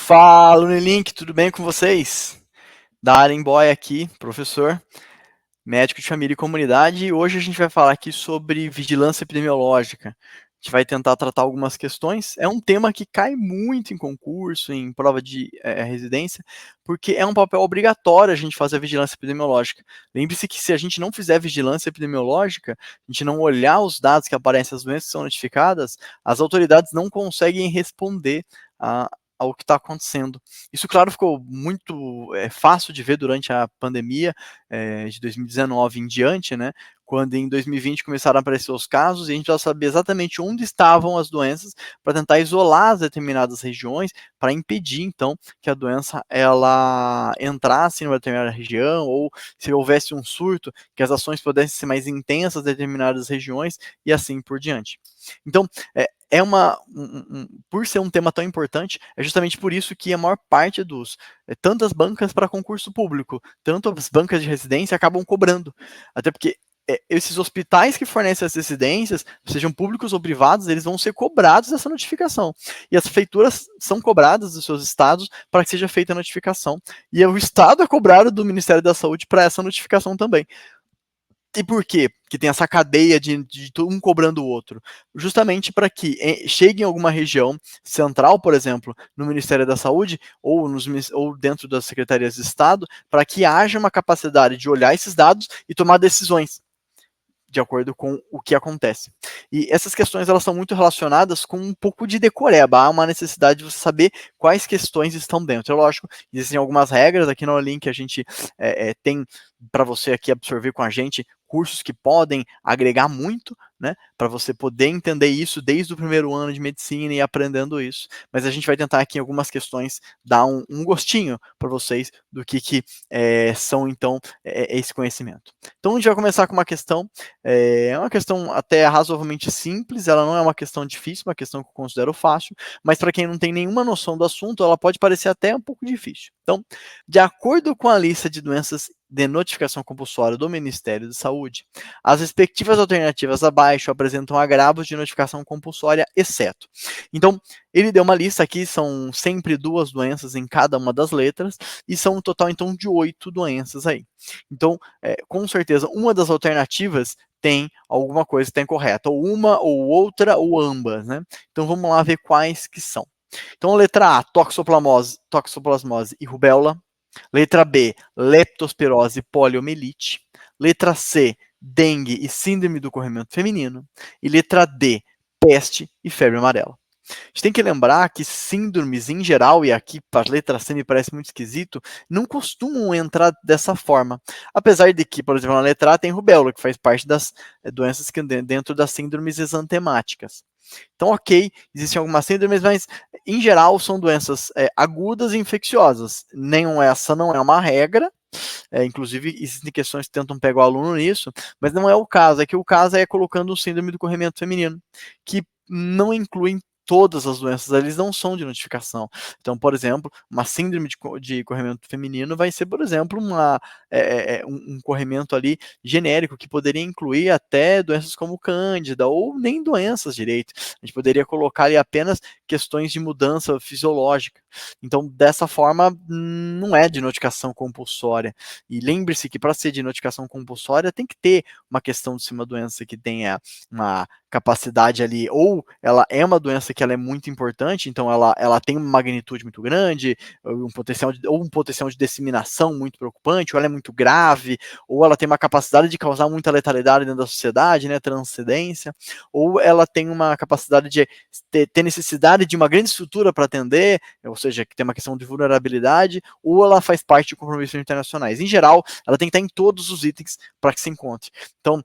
Fala, Unilink, tudo bem com vocês? Darren Boy aqui, professor, médico de família e comunidade, e hoje a gente vai falar aqui sobre vigilância epidemiológica. A gente vai tentar tratar algumas questões. É um tema que cai muito em concurso, em prova de residência, porque é um papel obrigatório a gente fazer a vigilância epidemiológica. Lembre-se que se a gente não fizer vigilância epidemiológica, a gente não olhar os dados que aparecem, as doenças que são notificadas, as autoridades não conseguem responder a, ao que está acontecendo. Isso, claro, ficou muito fácil de ver durante a pandemia de 2019 em diante, né? Quando em 2020 começaram a aparecer os casos e a gente já sabia exatamente onde estavam as doenças para tentar isolar as determinadas regiões para impedir então que a doença ela entrasse em uma determinada região ou se houvesse um surto que as ações pudessem ser mais intensas em determinadas regiões e assim por diante. Então por ser um tema tão importante, é justamente por isso que a maior parte dos tantas bancas para concurso público, tanto as bancas de residência acabam cobrando, até porque esses hospitais que fornecem as residências, sejam públicos ou privados, eles vão ser cobrados dessa notificação. E as prefeituras são cobradas dos seus estados para que seja feita a notificação. E o estado é cobrado do Ministério da Saúde para essa notificação também. E por quê? Que tem essa cadeia de um cobrando o outro. Justamente para que chegue em alguma região central, por exemplo, no Ministério da Saúde ou dentro das secretarias de Estado, para que haja uma capacidade de olhar esses dados e tomar decisões de acordo com o que acontece. E essas questões elas são muito relacionadas com um pouco de decoreba, há uma necessidade de você saber quais questões estão dentro. É lógico, existem algumas regras aqui no link que a gente tem para você aqui absorver com a gente cursos que podem agregar muito, né, para você poder entender isso desde o primeiro ano de medicina e aprendendo isso. Mas a gente vai tentar aqui em algumas questões dar um gostinho para vocês do que são então esse conhecimento. Então a gente vai começar com uma questão uma questão até razoavelmente simples, ela não é uma questão difícil, uma questão que eu considero fácil, mas para quem não tem nenhuma noção do assunto, ela pode parecer até um pouco difícil. Então, de acordo com a lista de doenças de notificação compulsória do Ministério da Saúde, as respectivas alternativas abaixo apresentam agravos de notificação compulsória, exceto. Então, ele deu uma lista aqui, são sempre 2 doenças em cada uma das letras, e são um total, então, de 8 doenças aí. Então, com certeza, uma das alternativas tem alguma coisa que está incorreta, ou uma, ou outra, ou ambas, né? Então vamos lá ver quais que são. Então, letra A, toxoplasmose e rubéola. Letra B, leptospirose e poliomielite. Letra C, dengue e síndrome do corrimento feminino. E letra D, peste e febre amarela. A gente tem que lembrar que síndromes em geral, e aqui para a letra C me parece muito esquisito, não costumam entrar dessa forma. Apesar de que, por exemplo, na letra A tem rubéola, que faz parte das doenças que dentro das síndromes exantemáticas. Então, ok, existem algumas síndromes, mas em geral são doenças agudas e infecciosas. Nenhum essa não é uma regra, inclusive existem questões que tentam pegar o aluno nisso, mas não é o caso. É que o caso é colocando o síndrome do corrimento feminino, que não inclui todas as doenças, eles não são de notificação. Então, por exemplo, uma síndrome de corrimento feminino vai ser, por exemplo, um corrimento ali genérico, que poderia incluir até doenças como cândida, ou nem doenças direito. A gente poderia colocar ali apenas questões de mudança fisiológica. Então, dessa forma, não é de notificação compulsória. E lembre-se que para ser de notificação compulsória tem que ter uma questão de ser uma doença que tenha uma capacidade ali, ou ela é uma doença que ela é muito importante, então ela tem uma magnitude muito grande, ou um potencial de disseminação muito preocupante, ou ela é muito grave, ou ela tem uma capacidade de causar muita letalidade dentro da sociedade, né, transcendência, ou ela tem uma capacidade de ter necessidade de uma grande estrutura para atender, ou seja, que tem uma questão de vulnerabilidade, ou ela faz parte de compromissos internacionais. Em geral, ela tem que estar em todos os itens para que se encontre. Então,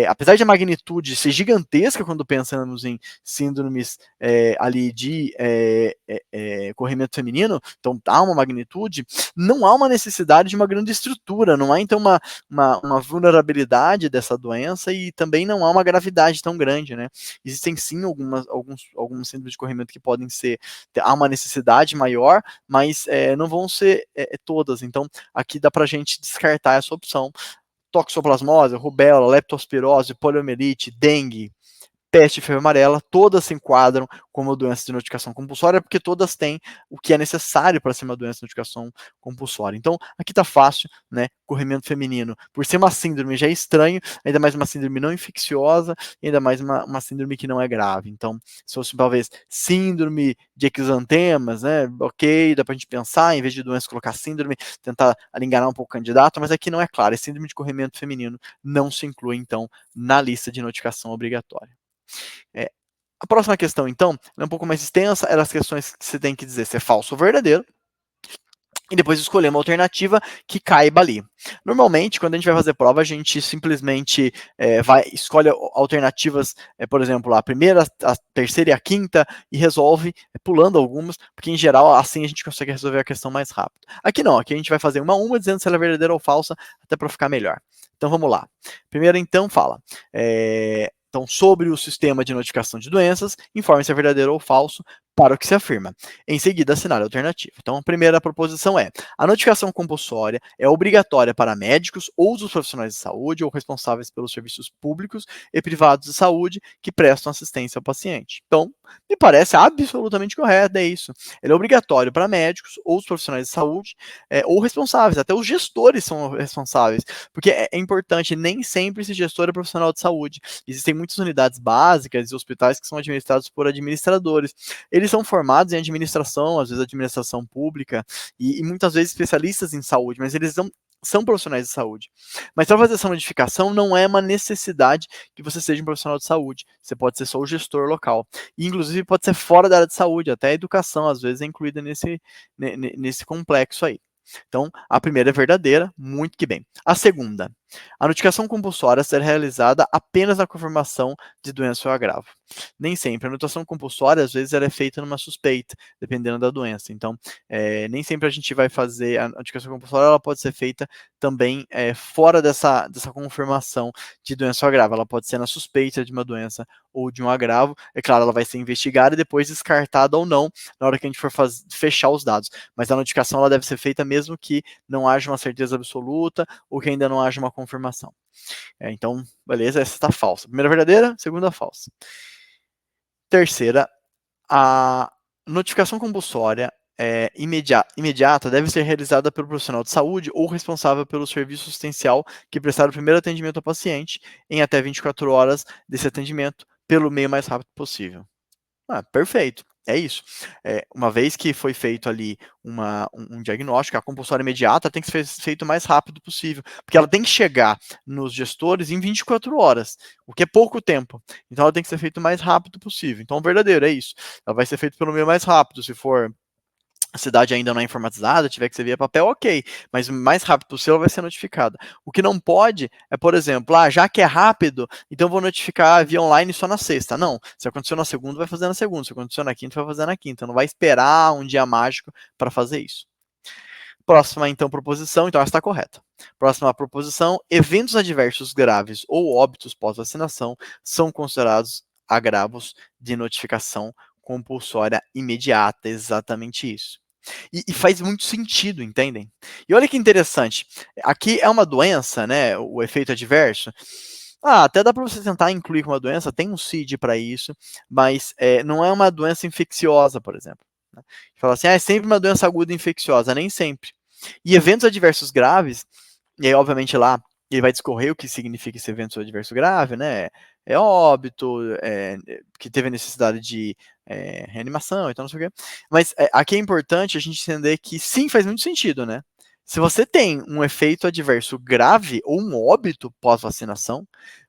apesar de a magnitude ser gigantesca quando pensamos em síndromes ali de corrimento feminino, então há uma magnitude, não há uma necessidade de uma grande estrutura, não há então uma vulnerabilidade dessa doença e também não há uma gravidade tão grande, né? Existem sim alguns síndromes de corrimento que podem ser, há uma necessidade maior, mas não vão ser todas. Então, aqui dá para a gente descartar essa opção. Toxoplasmose, rubéola, leptospirose, poliomielite, dengue, peste e febre amarela, todas se enquadram como doenças de notificação compulsória, porque todas têm o que é necessário para ser uma doença de notificação compulsória. Então, aqui tá fácil, né? Corrimento feminino, por ser uma síndrome já é estranho, ainda mais uma síndrome não infecciosa, ainda mais uma síndrome que não é grave. Então, se fosse talvez síndrome de exantemas, né? Ok, dá pra gente pensar, em vez de doença, colocar síndrome, tentar enganar um pouco o candidato, mas aqui não é claro, é síndrome de corrimento feminino, não se inclui, então, na lista de notificação obrigatória. A próxima questão, então, é um pouco mais extensa, eram as questões que você tem que dizer se é falso ou verdadeiro, e depois escolher uma alternativa que caiba ali. Normalmente, quando a gente vai fazer prova, a gente simplesmente escolhe alternativas, por exemplo, a primeira, a terceira e a quinta, e resolve pulando algumas, porque em geral, assim a gente consegue resolver a questão mais rápido. Aqui não, aqui a gente vai fazer uma dizendo se ela é verdadeira ou falsa, até para ficar melhor. Então vamos lá. Primeiro, então, fala. Então, sobre o sistema de notificação de doenças, informe se é verdadeiro ou falso para o que se afirma. Em seguida, assinale a alternativa. Então, a primeira proposição é: a notificação compulsória é obrigatória para médicos ou outros profissionais de saúde ou responsáveis pelos serviços públicos e privados de saúde que prestam assistência ao paciente. Então, me parece absolutamente correto, é isso. Ele é obrigatório para médicos ou os profissionais de saúde ou responsáveis, até os gestores são responsáveis, porque é importante, nem sempre esse gestor é profissional de saúde. Existem muitas unidades básicas e hospitais que são administrados por administradores. Eles são formados em administração, às vezes administração pública, e muitas vezes especialistas em saúde, mas eles não são profissionais de saúde. Mas para fazer essa notificação não é uma necessidade que você seja um profissional de saúde. Você pode ser só o gestor local. E, inclusive, pode ser fora da área de saúde, até a educação, às vezes, é incluída nesse complexo aí. Então, a primeira é verdadeira, muito que bem. A segunda, a notificação compulsória será realizada apenas na confirmação de doença ou agravo. Nem sempre. A notificação compulsória, às vezes, ela é feita numa suspeita, dependendo da doença. Então, nem sempre a gente vai fazer a notificação compulsória, ela pode ser feita também fora dessa confirmação de doença ou agravo. Ela pode ser na suspeita de uma doença ou de um agravo. É claro, ela vai ser investigada e depois descartada ou não na hora que a gente for fechar os dados. Mas a notificação ela deve ser feita mesmo que não haja uma certeza absoluta ou que ainda não haja uma confirmação. Então, beleza, essa está falsa. Primeira verdadeira, segunda falsa. Terceira, a notificação compulsória imediata deve ser realizada pelo profissional de saúde ou responsável pelo serviço assistencial que prestar o primeiro atendimento ao paciente em até 24 horas desse atendimento pelo meio mais rápido possível. Perfeito. É isso. Uma vez que foi feito ali um diagnóstico, a compulsória imediata tem que ser feito o mais rápido possível, porque ela tem que chegar nos gestores em 24 horas, o que é pouco tempo. Então ela tem que ser feita o mais rápido possível. Então, verdadeiro, é isso. Ela vai ser feita pelo meio mais rápido, se for a cidade ainda não é informatizada, tiver que ser via papel, ok, mas o mais rápido possível vai ser notificada. O que não pode é, por exemplo, já que é rápido, então vou notificar via online só na sexta. Não, se aconteceu na segunda, vai fazer na segunda, se aconteceu na quinta, vai fazer na quinta. Não vai esperar um dia mágico para fazer isso. Próxima, então, proposição, então essa está correta. Próxima proposição, eventos adversos graves ou óbitos pós-vacinação são considerados agravos de notificação compulsória imediata, exatamente isso. E faz muito sentido, entendem? E olha que interessante, aqui é uma doença, né, o efeito adverso, até dá para você tentar incluir uma doença, tem um CID para isso, mas não é uma doença infecciosa, por exemplo. Né? Fala assim, é sempre uma doença aguda infecciosa, nem sempre. E eventos adversos graves, e aí obviamente lá ele vai discorrer o que significa esse evento adverso grave, né? É óbito, que teve a necessidade de reanimação, então não sei o quê. Mas aqui é importante a gente entender que sim, faz muito sentido, né? Se você tem um efeito adverso grave ou um óbito pós-vacinação,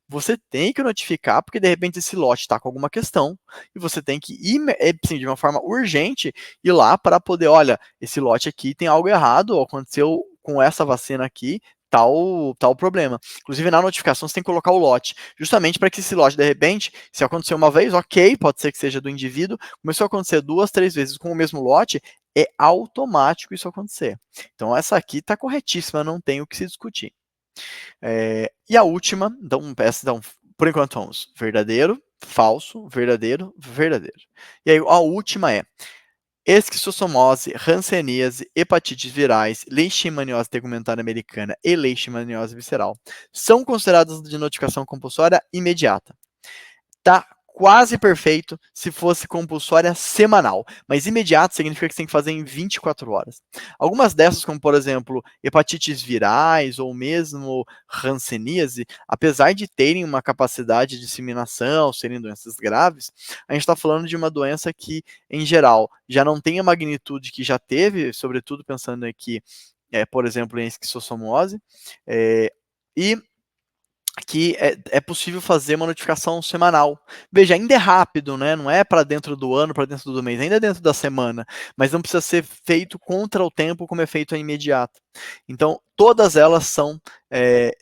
você tem que notificar, porque de repente esse lote está com alguma questão, e você tem que ir, sim, de uma forma urgente, ir lá para poder, olha, esse lote aqui tem algo errado, aconteceu com essa vacina aqui, tal problema. Inclusive, na notificação, você tem que colocar o lote, justamente para que esse lote, de repente, se acontecer uma vez, ok, pode ser que seja do indivíduo, começou a acontecer 2, 3 vezes com o mesmo lote, é automático isso acontecer. Então, essa aqui está corretíssima, não tem o que se discutir. E a última, então, por enquanto vamos verdadeiro, falso, verdadeiro, verdadeiro. E aí a última é esquistossomose, hanseníase, hepatites virais, leishmaniose tegumentar americana e leishmaniose visceral são consideradas de notificação compulsória imediata. Tá quase perfeito se fosse compulsória semanal, mas imediato significa que você tem que fazer em 24 horas. Algumas dessas, como por exemplo, hepatites virais ou mesmo hanseníase, apesar de terem uma capacidade de disseminação, serem doenças graves, a gente está falando de uma doença que, em geral, já não tem a magnitude que já teve, sobretudo pensando aqui, por exemplo, em esquistossomose, e que é possível fazer uma notificação semanal. Veja, ainda é rápido, né? Não é para dentro do ano, para dentro do mês, ainda é dentro da semana, mas não precisa ser feito contra o tempo como é feito a imediata. Então, todas elas são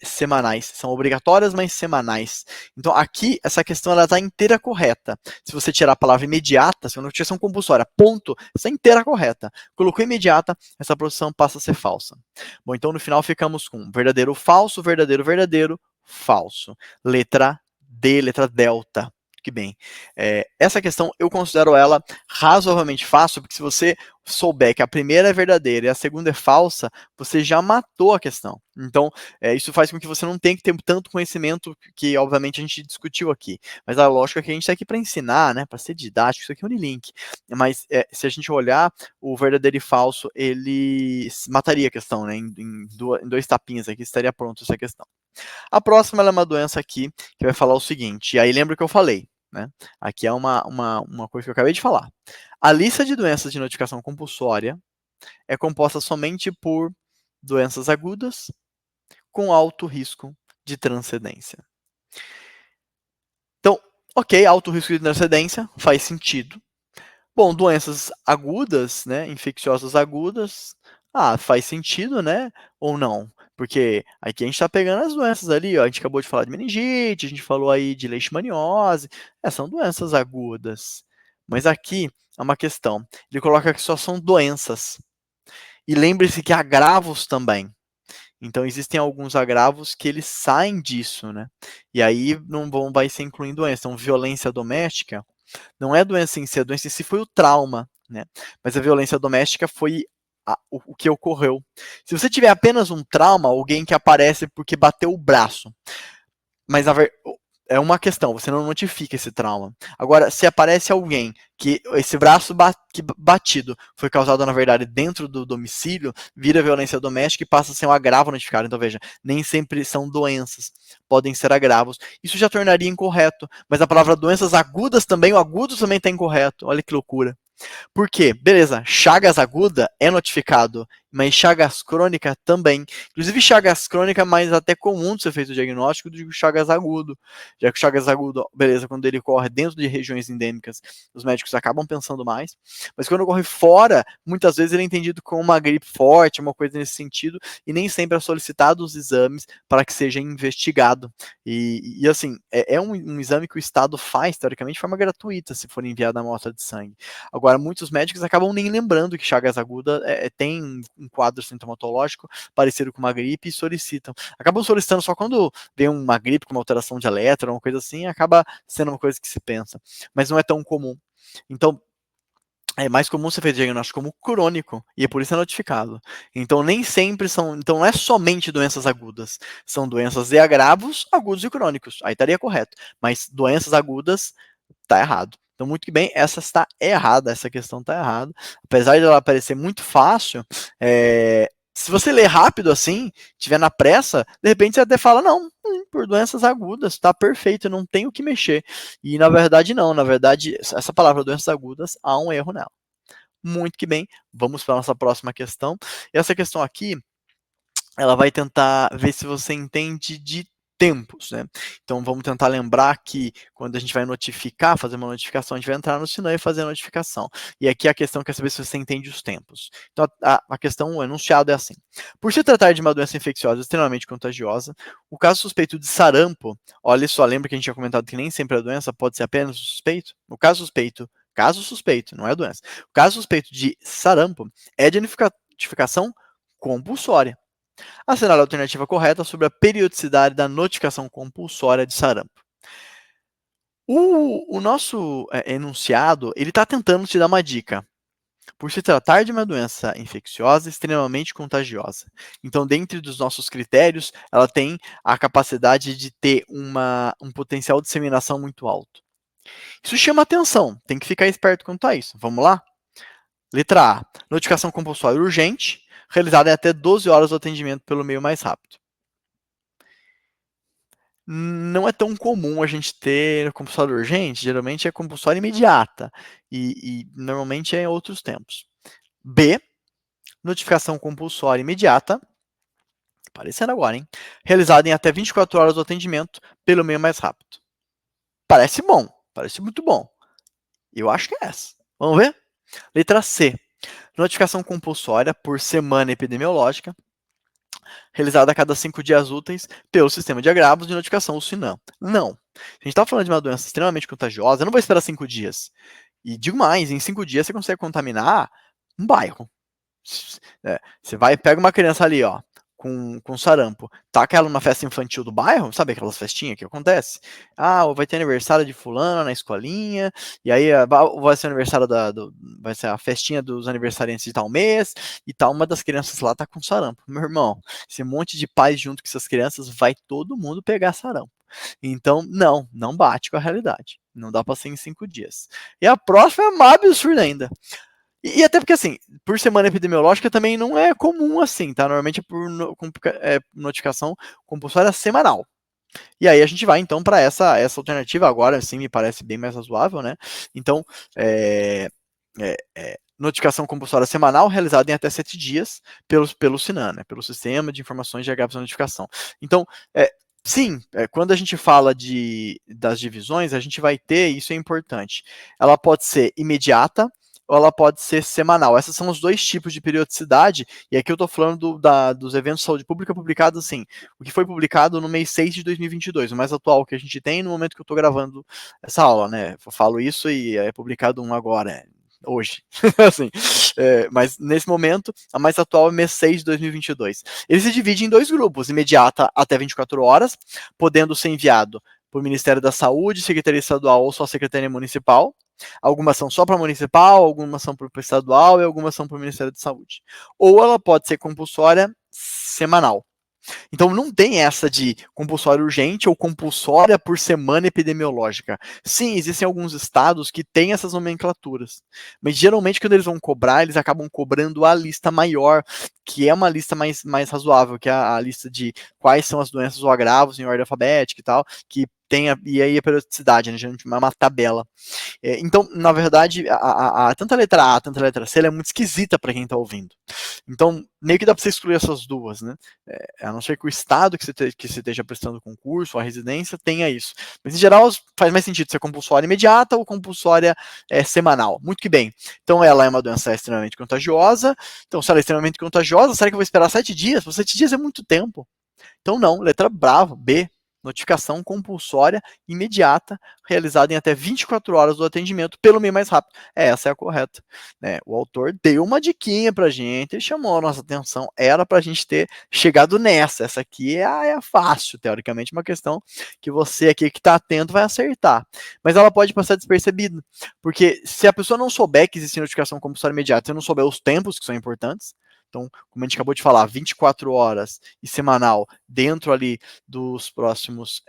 semanais, são obrigatórias, mas semanais. Então, aqui, essa questão está inteira correta. Se você tirar a palavra imediata, se é uma notificação compulsória, ponto, está inteira correta. Colocou imediata, essa produção passa a ser falsa. Bom, então no final ficamos com verdadeiro, falso, verdadeiro, verdadeiro, falso. Letra D, letra delta. Que bem. Essa questão eu considero ela razoavelmente fácil, porque se você souber que a primeira é verdadeira e a segunda é falsa, você já matou a questão. Então, isso faz com que você não tenha que ter tanto conhecimento que, obviamente, a gente discutiu aqui. Mas a lógica é que a gente está aqui para ensinar, né, para ser didático, isso aqui é um Unilink. Mas se a gente olhar o verdadeiro e falso, ele mataria a questão, né, em dois tapinhas aqui, estaria pronto essa questão. A próxima é uma doença aqui que vai falar o seguinte, e aí lembra que eu falei, né? Aqui é uma coisa que eu acabei de falar. A lista de doenças de notificação compulsória é composta somente por doenças agudas com alto risco de transcendência. Então, ok, alto risco de transcendência, faz sentido. Bom, doenças agudas, né, infecciosas agudas, faz sentido, né, ou não? Porque aqui a gente está pegando as doenças ali, ó, a gente acabou de falar de meningite, a gente falou aí de leishmaniose, são doenças agudas. Mas aqui é uma questão, ele coloca que só são doenças. E lembre-se que agravos também. Então existem alguns agravos que eles saem disso, né? E aí vai ser incluindo doença. Então, violência doméstica, não é doença em si, a doença em si foi o trauma, né? Mas a violência doméstica foi o que ocorreu. Se você tiver apenas um trauma, alguém que aparece porque bateu o braço, mas é uma questão, você não notifica esse trauma. Agora, se aparece alguém que esse braço batido foi causado, na verdade, dentro do domicílio, vira violência doméstica e passa a ser um agravo notificado. Então, veja, nem sempre são doenças, podem ser agravos. Isso já tornaria incorreto, mas a palavra doenças agudas também, o agudo também está incorreto. Olha que loucura. Por quê? Beleza, chagas aguda é notificado, mas chagas crônica também. Inclusive, chagas crônica é mais até comum de ser feito o diagnóstico do que chagas agudo. Já que o chagas agudo, beleza, quando ele corre dentro de regiões endêmicas, os médicos acabam pensando mais. Mas quando ocorre fora, muitas vezes ele é entendido como uma gripe forte, uma coisa nesse sentido, e nem sempre é solicitado os exames para que seja investigado. E assim, é um exame que o Estado faz, teoricamente, de forma gratuita, se for enviada a amostra de sangue. Agora, muitos médicos acabam nem lembrando que chagas aguda tem um quadro sintomatológico parecido com uma gripe e solicitam. Acabam solicitando só quando vem uma gripe com uma alteração de eletro, uma coisa assim, acaba sendo uma coisa que se pensa. Mas não é tão comum. Então, é mais comum ser feito diagnóstico como crônico, e é por isso é notificado. Então, nem sempre são. Então, não é somente doenças agudas. São doenças e agravos agudos e crônicos. Aí estaria correto. Mas doenças agudas, tá errado. Então, muito que bem, essa está errada, essa questão está errada. Apesar de ela parecer muito fácil, se você ler rápido assim, tiver na pressa, de repente você até fala, não, por doenças agudas, tá perfeito, não tem o que mexer. E na verdade não, na verdade, essa palavra doenças agudas, há um erro nela. Muito que bem, vamos para a nossa próxima questão. E essa questão aqui, ela vai tentar ver se você entende de tempos, né? Então vamos tentar lembrar que quando a gente vai notificar, fazer uma notificação, a gente vai entrar no Sinã e fazer a notificação. E aqui a questão quer saber se você entende os tempos. Então a questão, o enunciado é assim. Por se tratar de uma doença infecciosa extremamente contagiosa, o caso suspeito de sarampo, olha só, lembra que a gente tinha comentado que nem sempre a doença pode ser apenas suspeito? O caso suspeito, não é a doença. O caso suspeito de sarampo é de notificação compulsória. Assinale a alternativa correta sobre a periodicidade da notificação compulsória de sarampo. O nosso enunciado, ele está tentando te dar uma dica. Por se tratar de uma doença infecciosa extremamente contagiosa. Então, dentre dos nossos critérios, ela tem a capacidade de ter um potencial de disseminação muito alto. Isso chama atenção, tem que ficar esperto quanto a isso. Vamos lá? Letra A, notificação compulsória urgente, realizada em até 12 horas do atendimento pelo meio mais rápido. Não é tão comum a gente ter compulsória urgente, geralmente é compulsória imediata, e normalmente é em outros tempos. B, notificação compulsória imediata, aparecendo agora, hein? Realizada em até 24 horas do atendimento pelo meio mais rápido. Parece bom, parece muito bom. Eu acho que é essa. Vamos ver? Letra C, notificação compulsória por semana epidemiológica, realizada a cada 5 dias úteis pelo sistema de agravos de notificação, o SINAM. Não. Se a gente está falando de uma doença extremamente contagiosa, eu não vou esperar 5 dias. E digo mais, em 5 dias você consegue contaminar um bairro. Você vai, pega uma criança ali, ó, com sarampo, taca ela numa festa infantil do bairro, sabe aquelas festinhas que acontece? Ah, vai ter aniversário de fulano na escolinha, e aí vai ser aniversário vai ser a festinha dos aniversariantes de tal mês, e tal, uma das crianças lá tá com sarampo. Meu irmão, esse monte de pais junto com essas crianças, vai todo mundo pegar sarampo. Então, não bate com a realidade. Não dá pra ser em 5 dias. E a próxima é mais absurda ainda. E até porque, assim, por semana epidemiológica também não é comum assim, tá? Normalmente é por notificação compulsória semanal. E aí a gente vai, então, para essa alternativa agora, assim, me parece bem mais razoável, né? Então, notificação compulsória semanal realizada em até 7 dias pelo SINAM, né? Pelo Sistema de Informações de Agravos da Notificação. Então, sim, quando a gente fala das divisões, a gente vai ter, isso é importante, ela pode ser imediata, ou ela pode ser semanal. Esses são os dois tipos de periodicidade, e aqui eu estou falando dos eventos de saúde pública publicados assim, o que foi publicado no mês 6 de 2022, o mais atual que a gente tem no momento que eu estou gravando essa aula, né? Eu falo isso e é publicado um agora, hoje. Assim, mas nesse momento, a mais atual é mês 6 de 2022. Ele se divide em dois grupos, imediata até 24 horas, podendo ser enviado por Ministério da Saúde, Secretaria Estadual ou só Secretaria Municipal. Algumas são só para municipal, algumas são para o estadual e algumas são para o Ministério da Saúde. Ou ela pode ser compulsória semanal. Então não tem essa de compulsória urgente ou compulsória por semana epidemiológica. Sim, existem alguns estados que têm essas nomenclaturas, mas geralmente quando eles vão cobrar, eles acabam cobrando a lista maior, que é uma lista mais razoável, que é a lista de quais são as doenças ou agravos em ordem alfabética e tal, que tem e aí a periodicidade, né, geralmente uma tabela. Então, na verdade, tanto a letra A, tanto a letra C, ela é muito esquisita para quem está ouvindo. Então, meio que dá para você excluir essas duas, né? A não ser que o estado que você esteja prestando concurso, a residência, tenha isso. Mas, em geral, faz mais sentido ser compulsória imediata ou compulsória semanal. Muito que bem. Então, ela é uma doença extremamente contagiosa. Então, se ela é extremamente contagiosa, será que eu vou esperar 7 dias? 7 dias é muito tempo. Então, não. Letra brava, B. Notificação compulsória imediata, realizada em até 24 horas do atendimento pelo meio mais rápido. Essa é a correta. Né? O autor deu uma diquinha pra gente, chamou a nossa atenção, era pra gente ter chegado nessa. Essa aqui é fácil, teoricamente, uma questão que você aqui que está atento vai acertar. Mas ela pode passar despercebida, porque se a pessoa não souber que existe notificação compulsória imediata, e não souber os tempos que são importantes, então, como a gente acabou de falar, 24 horas e semanal dentro ali dos próximos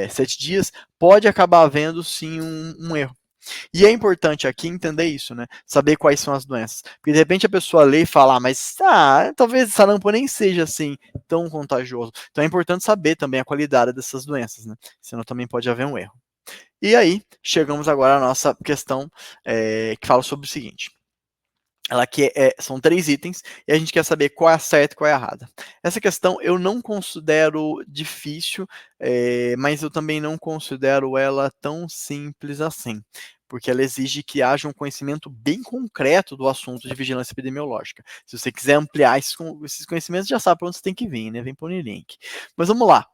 7 dias, pode acabar havendo sim um erro. E é importante aqui entender isso, né? Saber quais são as doenças. Porque de repente a pessoa lê e fala, mas talvez sarampo nem seja assim tão contagioso. Então é importante saber também a qualidade dessas doenças, né? Senão também pode haver um erro. E aí, chegamos agora à nossa questão que fala sobre o seguinte. Ela aqui são 3 itens e a gente quer saber qual é a certa e qual é a errada. Essa questão eu não considero difícil, mas eu também não considero ela tão simples assim, porque ela exige que haja um conhecimento bem concreto do assunto de vigilância epidemiológica. Se você quiser ampliar esses conhecimentos, já sabe para onde você tem que vir, né? Vem por link. Mas vamos lá.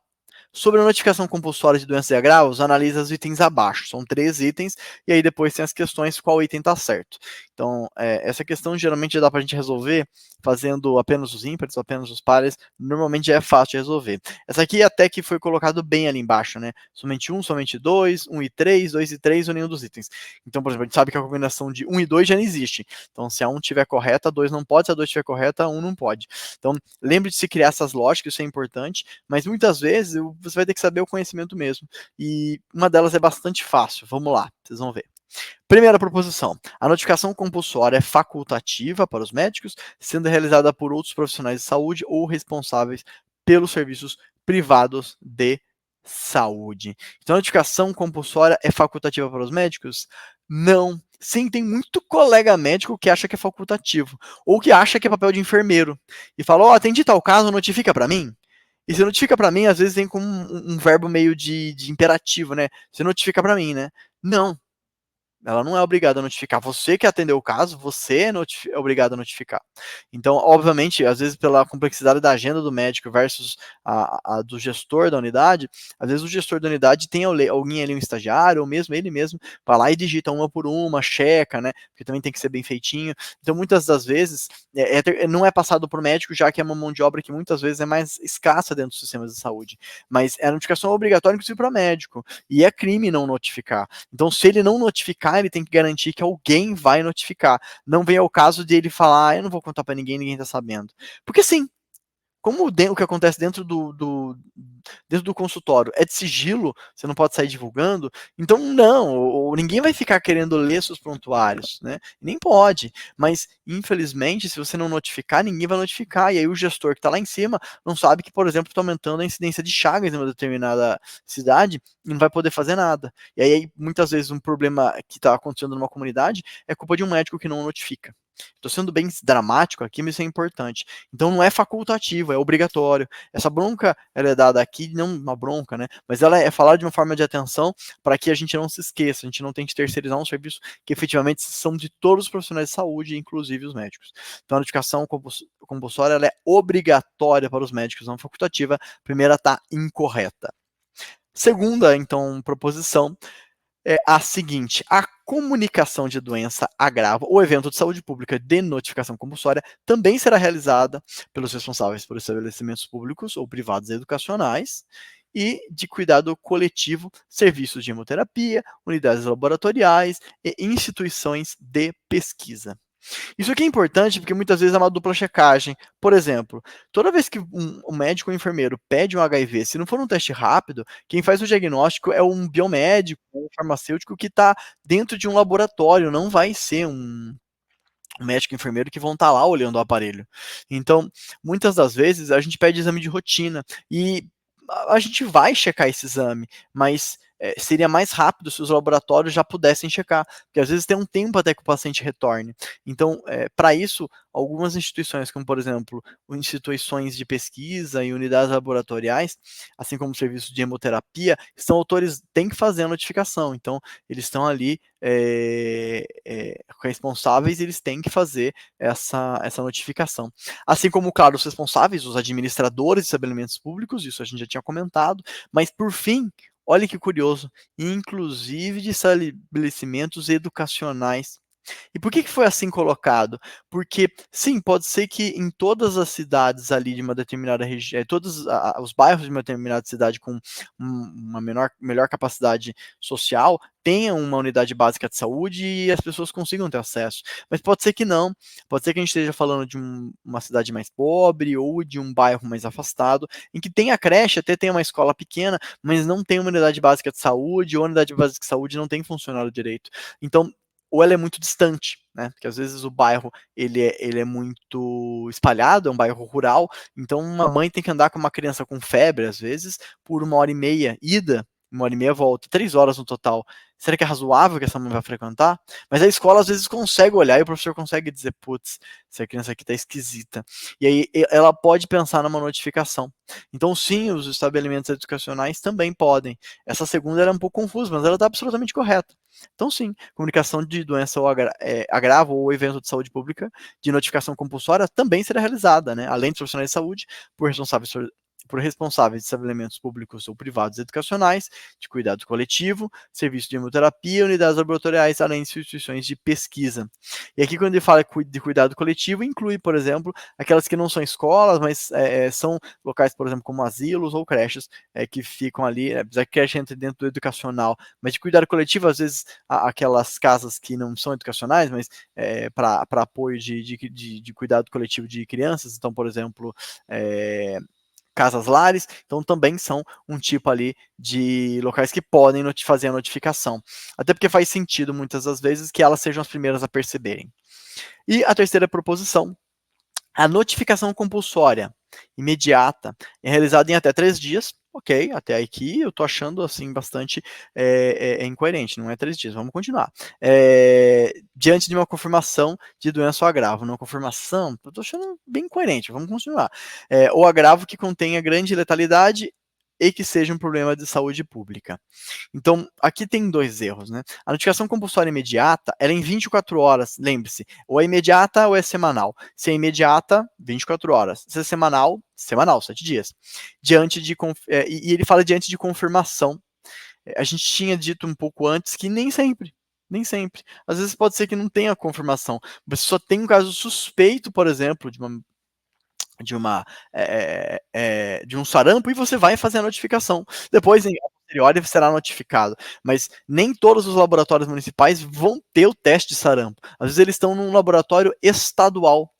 Sobre a notificação compulsória de doenças e agravos, analisa os itens abaixo. São 3 itens, e aí depois tem as questões qual item está certo. Então, essa questão geralmente dá para a gente resolver fazendo apenas os ímpares, apenas os pares, normalmente já é fácil de resolver. Essa aqui até que foi colocado bem ali embaixo, né? Somente 1, somente 2, 1 e 3, 2 e 3 ou nenhum dos itens. Então, por exemplo, a gente sabe que a combinação de 1 e 2 já não existe. Então, se a 1 estiver correta, a 2 não pode, se a 2 estiver correta, a 1 não pode. Então, lembre de se criar essas lógicas, isso é importante, mas muitas vezes você vai ter que saber o conhecimento mesmo. E uma delas é bastante fácil. Vamos lá, vocês vão ver. Primeira proposição: a notificação compulsória é facultativa para os médicos, sendo realizada por outros profissionais de saúde ou responsáveis pelos serviços privados de saúde. Então, a notificação compulsória é facultativa para os médicos? Não. Sim, tem muito colega médico que acha que é facultativo, ou que acha que é papel de enfermeiro, e fala, atendi tal caso, notifica para mim? E se notifica para mim, às vezes vem com um verbo meio de imperativo, né? Você notifica para mim, né? Não, ela não é obrigada a notificar. Você que atendeu o caso, você é obrigado a notificar. Então, obviamente, às vezes pela complexidade da agenda do médico versus a do gestor da unidade, às vezes o gestor da unidade tem alguém ali, um estagiário, ou mesmo ele mesmo, vai lá e digita uma por uma, checa, né? Porque também tem que ser bem feitinho. Então, muitas das vezes, não é passado por médico, já que é uma mão de obra que muitas vezes é mais escassa dentro dos sistemas de saúde. Mas a notificação é obrigatória, inclusive, para médico. E é crime não notificar. Então, se ele não notificar, ele tem que garantir que alguém vai notificar. Não vem ao caso de ele falar, eu não vou contar para ninguém, ninguém tá sabendo. Porque sim, como o que acontece dentro do consultório é de sigilo, você não pode sair divulgando, então não, ninguém vai ficar querendo ler seus prontuários, né? Nem pode, mas infelizmente, se você não notificar, ninguém vai notificar, e aí o gestor que está lá em cima não sabe que, por exemplo, está aumentando a incidência de chagas em uma determinada cidade e não vai poder fazer nada. E aí, muitas vezes, um problema que está acontecendo numa comunidade é culpa de um médico que não notifica. Estou sendo bem dramático aqui, mas isso é importante. Então não é facultativo, é obrigatório. Essa bronca ela é dada aqui, não uma bronca, né? Mas ela é falada de uma forma de atenção para que a gente não se esqueça, a gente não tente terceirizar um serviço que efetivamente são de todos os profissionais de saúde, inclusive os médicos. Então a notificação compulsória ela é obrigatória para os médicos, não facultativa. A primeira está incorreta. Segunda, então, proposição é a seguinte: a comunicação de doença agravo ou evento de saúde pública de notificação compulsória também será realizada pelos responsáveis por estabelecimentos públicos ou privados educacionais e de cuidado coletivo, serviços de hemoterapia, unidades laboratoriais e instituições de pesquisa. Isso aqui é importante porque muitas vezes é uma dupla checagem. Por exemplo, toda vez que um médico ou um enfermeiro pede um HIV, se não for um teste rápido, quem faz o diagnóstico é um biomédico, um farmacêutico que está dentro de um laboratório, não vai ser um médico e enfermeiro que vão estar lá olhando o aparelho. Então, muitas das vezes, a gente pede exame de rotina e a gente vai checar esse exame, mas seria mais rápido se os laboratórios já pudessem checar, porque às vezes tem um tempo até que o paciente retorne. Então, para isso, algumas instituições, como por exemplo, instituições de pesquisa e unidades laboratoriais, assim como serviços de hemoterapia, têm que fazer a notificação. Então, eles estão ali responsáveis, eles têm que fazer essa notificação. Assim como, claro, os responsáveis, os administradores de estabelecimentos públicos, isso a gente já tinha comentado, mas por fim, olha que curioso, inclusive de estabelecimentos educacionais. E por que foi assim colocado? Porque, sim, pode ser que em todas as cidades ali de uma determinada região, todos os bairros de uma determinada cidade com uma melhor capacidade social tenham uma unidade básica de saúde e as pessoas consigam ter acesso. Mas pode ser que não. Pode ser que a gente esteja falando de uma cidade mais pobre ou de um bairro mais afastado, em que tem a creche, até tem uma escola pequena, mas não tem uma unidade básica de saúde, ou a unidade básica de saúde não tem funcionado direito. Então, ou ela é muito distante, né? Porque às vezes o bairro ele é muito espalhado, é um bairro rural, então uma mãe tem que andar com uma criança com febre, às vezes, por 1 hora e meia, ida, 1 hora e meia volta, 3 horas no total. Será que é razoável que essa mãe vai frequentar? Mas a escola às vezes consegue olhar e o professor consegue dizer, putz, essa criança aqui tá esquisita. E aí ela pode pensar numa notificação. Então, sim, os estabelecimentos educacionais também podem. Essa segunda era um pouco confusa, mas ela está absolutamente correta. Então, sim, comunicação de doença ou agravo ou evento de saúde pública de notificação compulsória também será realizada, né? Além dos profissionais de saúde, por responsáveis por por responsáveis de estabelecimentos públicos ou privados educacionais, de cuidado coletivo, serviço de hemoterapia, unidades laboratoriais, além de instituições de pesquisa. E aqui, quando ele fala de cuidado coletivo, inclui, por exemplo, aquelas que não são escolas, mas são locais, por exemplo, como asilos ou creches, que ficam ali, apesar que creche entra dentro do educacional, mas de cuidado coletivo, às vezes, aquelas casas que não são educacionais, mas para apoio de cuidado coletivo de crianças, então, por exemplo, casas lares, então também são um tipo ali de locais que podem fazer a notificação. Até porque faz sentido, muitas das vezes, que elas sejam as primeiras a perceberem. E a terceira proposição, a notificação compulsória imediata é realizada em até 3 dias. Ok, até aqui eu tô achando assim bastante incoerente, não é 3 dias, vamos continuar. Diante de uma confirmação de doença ou agravo, não confirmação, eu tô achando bem incoerente, vamos continuar. Ou agravo que contenha grande letalidade e que seja um problema de saúde pública. Então, aqui tem 2 erros, né? A notificação compulsória imediata, ela é em 24 horas, lembre-se, ou é imediata ou é semanal. Se é imediata, 24 horas. Se é semanal, 7 dias. E ele fala diante de confirmação. A gente tinha dito um pouco antes que nem sempre. Nem sempre. Às vezes pode ser que não tenha confirmação. Você só tem um caso suspeito, por exemplo, de um sarampo e você vai fazer a notificação. Depois, a posteriori, será notificado. Mas nem todos os laboratórios municipais vão ter o teste de sarampo. Às vezes eles estão num laboratório estadual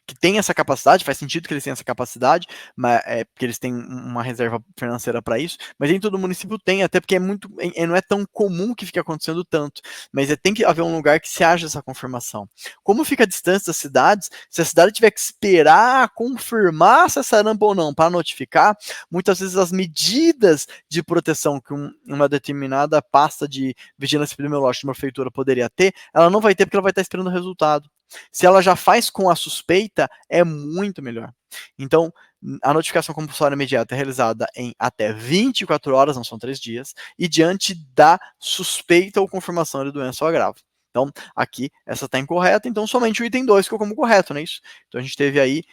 que tem essa capacidade, faz sentido que eles tenham essa capacidade, mas, porque eles têm uma reserva financeira para isso, mas nem todo município tem, até porque não é tão comum que fique acontecendo tanto, mas tem que haver um lugar que se haja essa confirmação. Como fica a distância das cidades, se a cidade tiver que esperar confirmar se é sarampo ou não para notificar, muitas vezes as medidas de proteção que uma determinada pasta de vigilância epidemiológica de uma prefeitura poderia ter, ela não vai ter porque ela vai estar esperando o resultado. Se ela já faz com a suspeita, é muito melhor. Então, a notificação compulsória imediata é realizada em até 24 horas, não são 3 dias, e diante da suspeita ou confirmação de doença ou agravo. Então, aqui, essa está incorreta, então somente o item 2 ficou como correto, não é isso? Então, a gente teve aí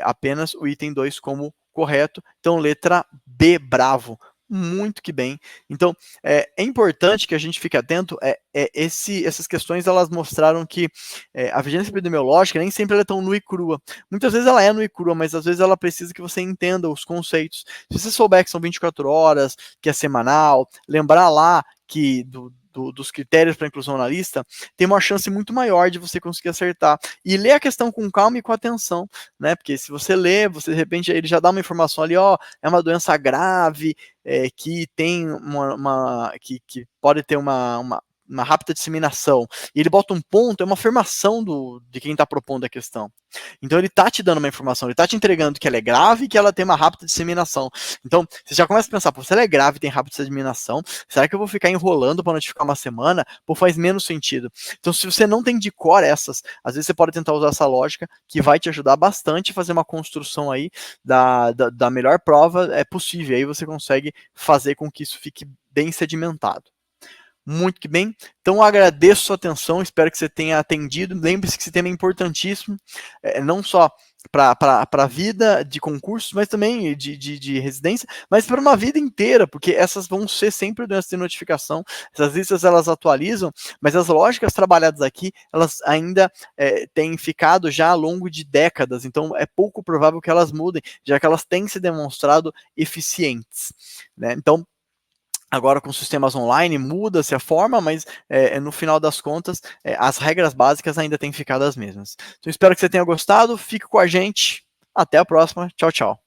apenas o item 2 como correto. Então, letra B, bravo. Muito que bem. Então, é importante que a gente fique atento. Essas questões elas mostraram que a vigilância epidemiológica nem sempre ela é tão nua e crua. Muitas vezes ela é nua e crua, mas às vezes ela precisa que você entenda os conceitos. Se você souber que são 24 horas, que é semanal, lembrar lá que dos critérios para inclusão na lista, tem uma chance muito maior de você conseguir acertar. E ler a questão com calma e com atenção, né? Porque se você lê, você de repente ele já dá uma informação ali, ó, é uma doença grave, que tem que pode ter uma rápida disseminação, e ele bota um ponto, é uma afirmação de quem está propondo a questão. Então ele está te dando uma informação, ele está te entregando que ela é grave e que ela tem uma rápida disseminação. Então você já começa a pensar, se ela é grave e tem rápida disseminação, será que eu vou ficar enrolando para notificar uma semana? Pô, faz menos sentido. Então se você não tem de cor essas, às vezes você pode tentar usar essa lógica, que vai te ajudar bastante a fazer uma construção aí da melhor prova possível. Aí você consegue fazer com que isso fique bem sedimentado. Muito que bem. Então, eu agradeço a sua atenção, espero que você tenha atendido. Lembre-se que esse tema é importantíssimo, não só para a vida de concursos, mas também de residência, mas para uma vida inteira, porque essas vão ser sempre doenças de notificação. Essas listas elas atualizam, mas as lógicas trabalhadas aqui, elas ainda têm ficado já ao longo de décadas, então é pouco provável que elas mudem, já que elas têm se demonstrado eficientes, né? Então, agora com sistemas online muda-se a forma, mas no final das contas as regras básicas ainda têm ficado as mesmas. Então espero que você tenha gostado, fique com a gente, até a próxima, tchau, tchau.